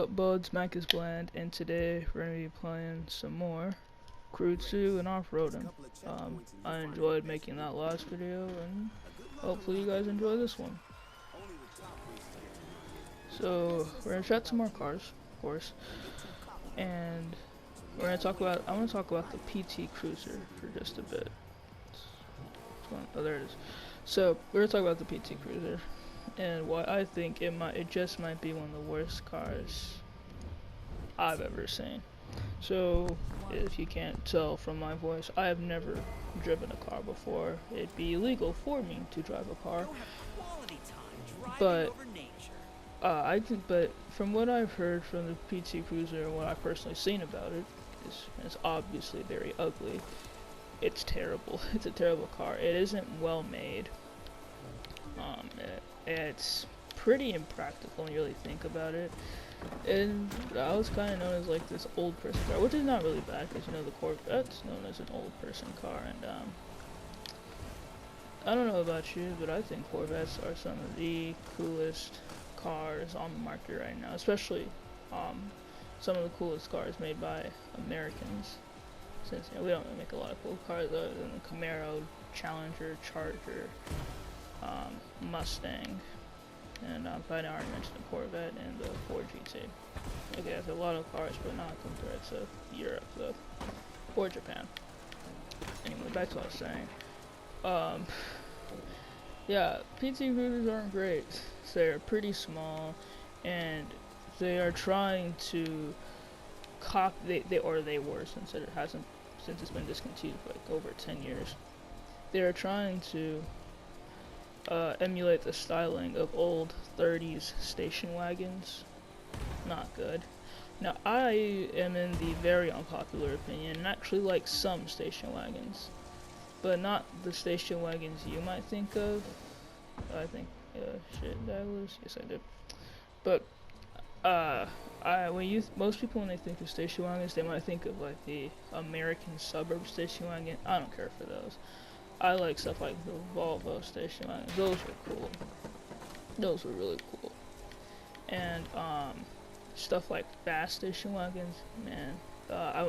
Buds, Mac is Bland, and today we're going to be playing some more Crew 2 and Off-Roading. I enjoyed making that last video, and hopefully you guys enjoy this one. So, we're going to chat some more cars, of course, and we're going to talk about, I want to talk about the PT Cruiser for just a bit. Oh, there it is. So, we're going to talk about the PT Cruiser, and why I think it just might be one of the worst cars I've ever seen. So, if you can't tell from my voice, I have never driven a car before. It'd be illegal for me to drive a car. But but from what I've heard from the PT Cruiser and what I've personally seen about it, it's obviously very ugly. It's terrible. It's a terrible car. It isn't well made. It's pretty impractical when you really think about it. And I was kind of known as like this old person car, which is not really bad because you know the Corvette's known as an old person car, and I don't know about you, but I think Corvettes are some of the coolest cars on the market right now, especially some of the coolest cars made by Americans. Since we don't really make a lot of cool cars other than the Camaro, Challenger, Charger, Mustang. And I already mentioned the Corvette and the Ford GT. Okay, that's a lot of cars, but not compared to Europe, though, or Japan. Anyway, back to what I was saying. Yeah, PT Cruisers aren't great. They're pretty small, and they are trying to copy. They were, since it's been discontinued for like over 10 years. They are trying to emulate the styling of old 30s station wagons. Not good. Now, I am in the very unpopular opinion and actually like some station wagons, but not the station wagons you might think of. I think, shit, did I lose? Yes, I did. But, most people when they think of station wagons, they might think of like the American suburb station wagon. I don't care for those. I like stuff like the Volvo station wagons. Those were cool. Those were really cool. And stuff like fast station wagons, man.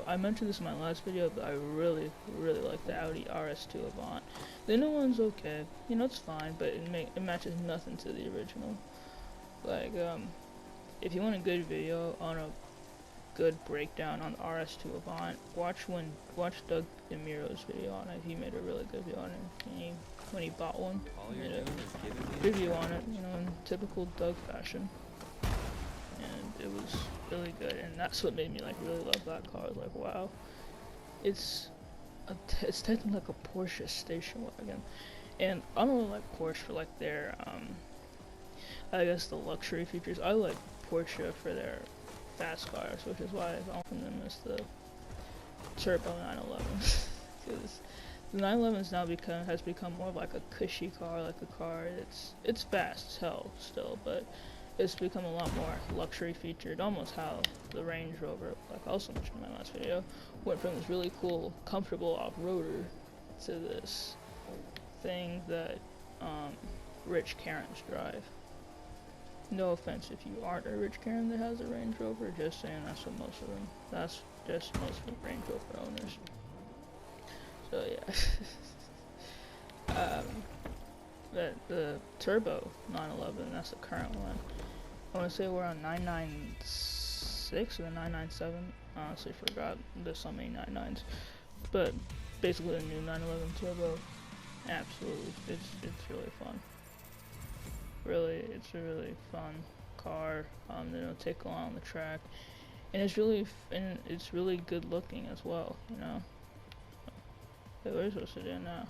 I mentioned this in my last video, but I really like the Audi RS2 Avant. The new one's okay. You know, it's fine, but it matches nothing to the original. Like, if you want a good video on a good breakdown on the RS2 Avant, watch Doug DeMiro's video on it. He made a really good video on it when he bought one. He made a review on it, you know, in typical Doug fashion. And it was really good, and that's what made me like really love that car. I was like, wow, it's technically like a Porsche station wagon. And I don't really like Porsche for like their I guess the luxury features. I like Porsche for their fast cars, which is why I often them as the Turbo 911. Because the 911's now has become more of like a cushy car, like a car it's fast as hell still, but it's become a lot more luxury featured, almost how the Range Rover, like I also mentioned in my last video, went from this really cool, comfortable off-roader to this thing that rich Karens drive. No offense if you aren't a rich Karen that has a Range Rover, just saying that's what most of them, that's just most of the Range Rover owners. So yeah. The Turbo 911, that's the current one. I want to say we're on 996 or 997. I honestly forgot. There's so many 99s. But basically the new 911 Turbo, absolutely, it's really fun. Really, it's a really fun car. It'll take a lot on the track, and it's really good looking as well. You know. Hey, what are you supposed to do now?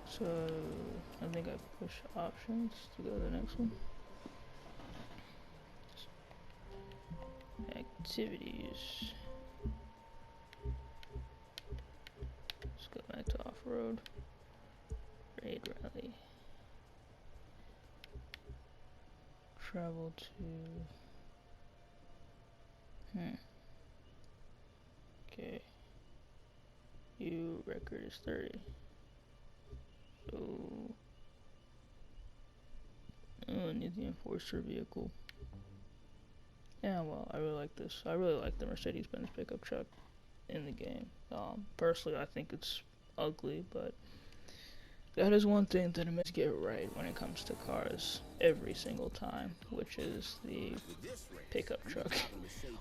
So I think I push options to go to the next one. Activities. Let's go back to off-road. Raid rally. Travel to. Okay. U record is 30. So Oh, I need the Enforcer vehicle. Yeah, well, I really like this. I really like the Mercedes-Benz pickup truck in the game. Personally, I think it's ugly, but that is one thing that I must get right when it comes to cars every single time, which is the pickup truck.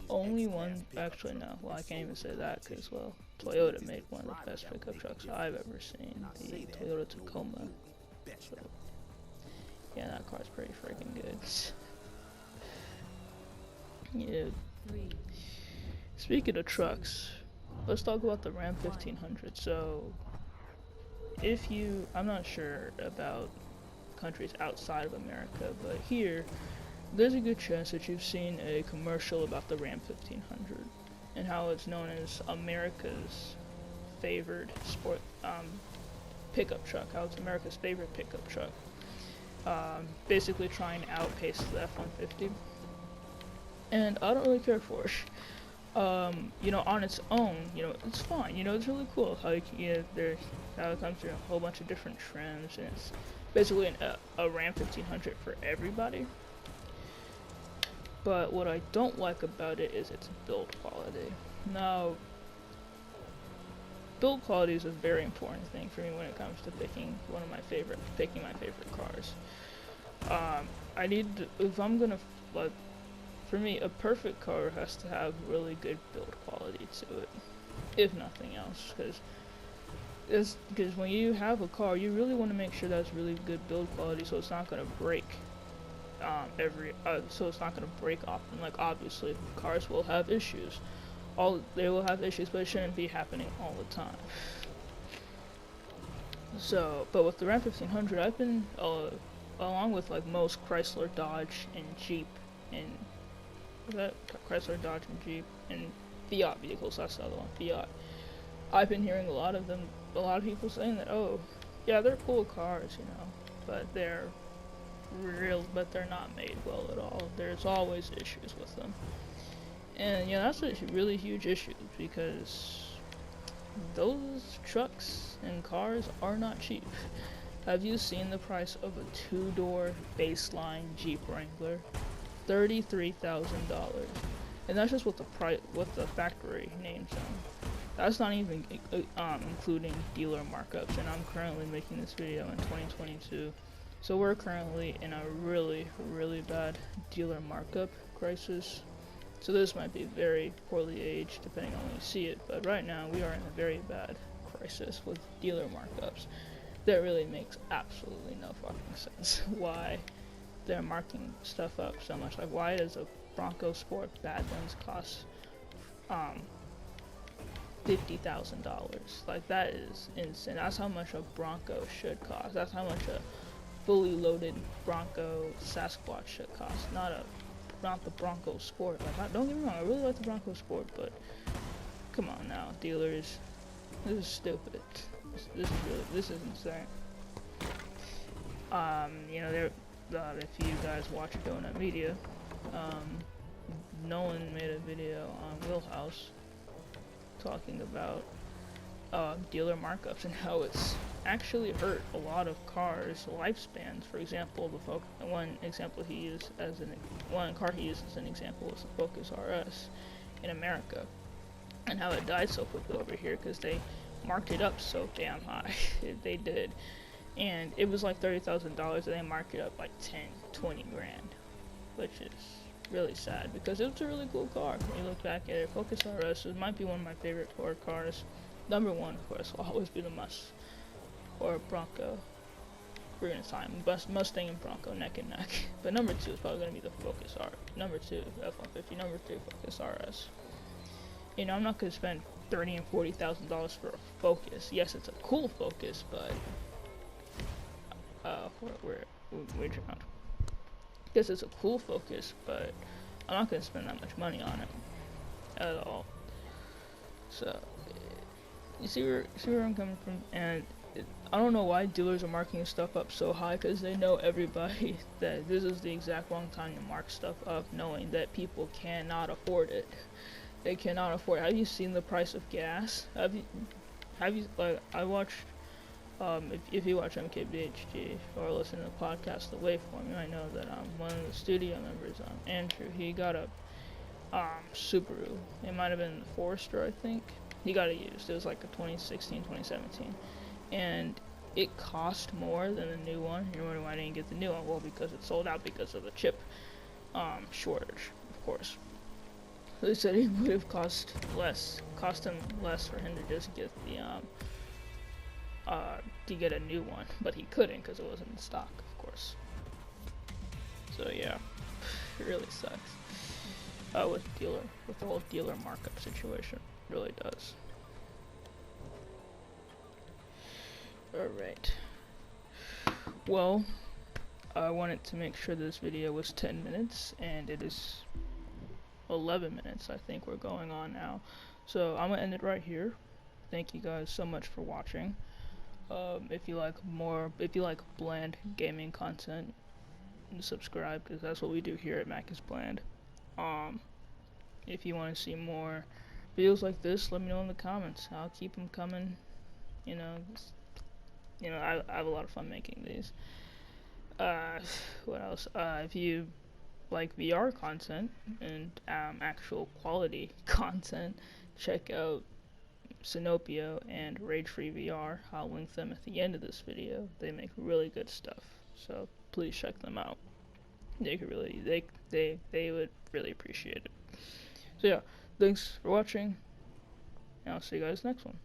Only one, actually no, well I can't even say that because, well, Toyota made one of the best pickup trucks I've ever seen, the Toyota Tacoma. So, yeah, that car's pretty freaking good. Yeah. Speaking of trucks, let's talk about the Ram 1500. So, I'm not sure about countries outside of America, but here, there's a good chance that you've seen a commercial about the Ram 1500 and how it's known as America's favored pickup truck, how it's America's favorite pickup truck. Basically trying to outpace the F-150. And I don't really care for it. On its own, it's fine. It's really cool how how it comes through a whole bunch of different trims, and it's basically a Ram 1500 for everybody. But what I don't like about it is its build quality. Now, build quality is a very important thing for me when it comes to picking my favorite cars. If I'm gonna, like, for me, a perfect car has to have really good build quality to it, if nothing else, because when you have a car, you really want to make sure that's really good build quality, so it's not gonna break so it's not gonna break often. Like, obviously, cars will have issues. They will have issues, but it shouldn't be happening all the time. So, but with the Ram 1500, I've been along with like most Chrysler, Dodge, and Jeep, and Chrysler, Dodge, and Jeep, and Fiat vehicles. That's the other one, Fiat. I've been hearing a lot of people saying that, oh, yeah, they're cool cars, but they're not made well at all. There's always issues with them. And that's a really huge issue, because those trucks and cars are not cheap. Have you seen the price of a 2-door baseline Jeep Wrangler? $33,000. And that's just what the factory names them. That's not even including dealer markups, and I'm currently making this video in 2022. So we're currently in a really, really bad dealer markup crisis. So this might be very poorly aged depending on when you see it, but right now we are in a very bad crisis with dealer markups. That really makes absolutely no fucking sense. Why they're marking stuff up so much? Like, why does a Bronco Sport Badlands cost $50,000? Like, that is insane. That's how much a Bronco should cost. That's how much a fully loaded Bronco Sasquatch should cost. Not the Bronco Sport. Like, don't get me wrong, I really like the Bronco Sport, but come on now, dealers. This is stupid. This is insane. If you guys watch Donut Media, Nolan made a video on Wheelhouse talking about dealer markups and how it's actually hurt a lot of cars' lifespans. For example, one car he used as an example was the Focus RS in America, and how it died so quickly over here because they marked it up so damn high. They did, and it was like $30,000, and they marked it up like 10, 20 grand, which is really sad because it was a really cool car. When you look back at it, Focus RS, it might be one of my favorite Ford cars. Number one, of course, will always be the or Bronco. We're gonna time Mustang and Bronco neck and neck. But number two is probably gonna be the Focus R. Number two, F-150. Number three, Focus RS. I'm not gonna spend $30,000 and $40,000 for a Focus. Yes, it's a cool Focus, but we're trying. Yes, it's a cool Focus, but I'm not gonna spend that much money on it at all. So you see where I'm coming from, and I don't know why dealers are marking stuff up so high, because they know everybody that this is the exact wrong time to mark stuff up, knowing that people cannot afford it. They cannot afford it. Have you seen the price of gas? Have you like, I watched If you watch MKBHD or listen to the podcast The Waveform, you might know that one of the studio members, Andrew, he got a Subaru. It might have been the Forester, I think. He got it used. It was like a 2016, 2017, and it cost more than the new one. You're wondering why I didn't get the new one? Well, because it sold out because of the chip shortage, of course. They said it would have cost him less for him to just get the to get a new one, but he couldn't because it wasn't in stock, of course. So yeah, it really sucks. With the whole dealer markup situation, it really does. Alright. Well, I wanted to make sure this video was 10 minutes, and it is 11 minutes, I think we're going on now. So I'm gonna end it right here. Thank you guys so much for watching. If you like bland gaming content, subscribe, because that's what we do here at Mac is Bland. If you want to see more videos like this, let me know in the comments. I'll keep them coming. You know, I have a lot of fun making these. What else? If you like VR content and actual quality content, check out Sinopio and Rage Free VR. I'll link them at the end of this video. They make really good stuff, so please check them out. They could really, they would really appreciate it. So yeah, thanks for watching, and I'll see you guys next one.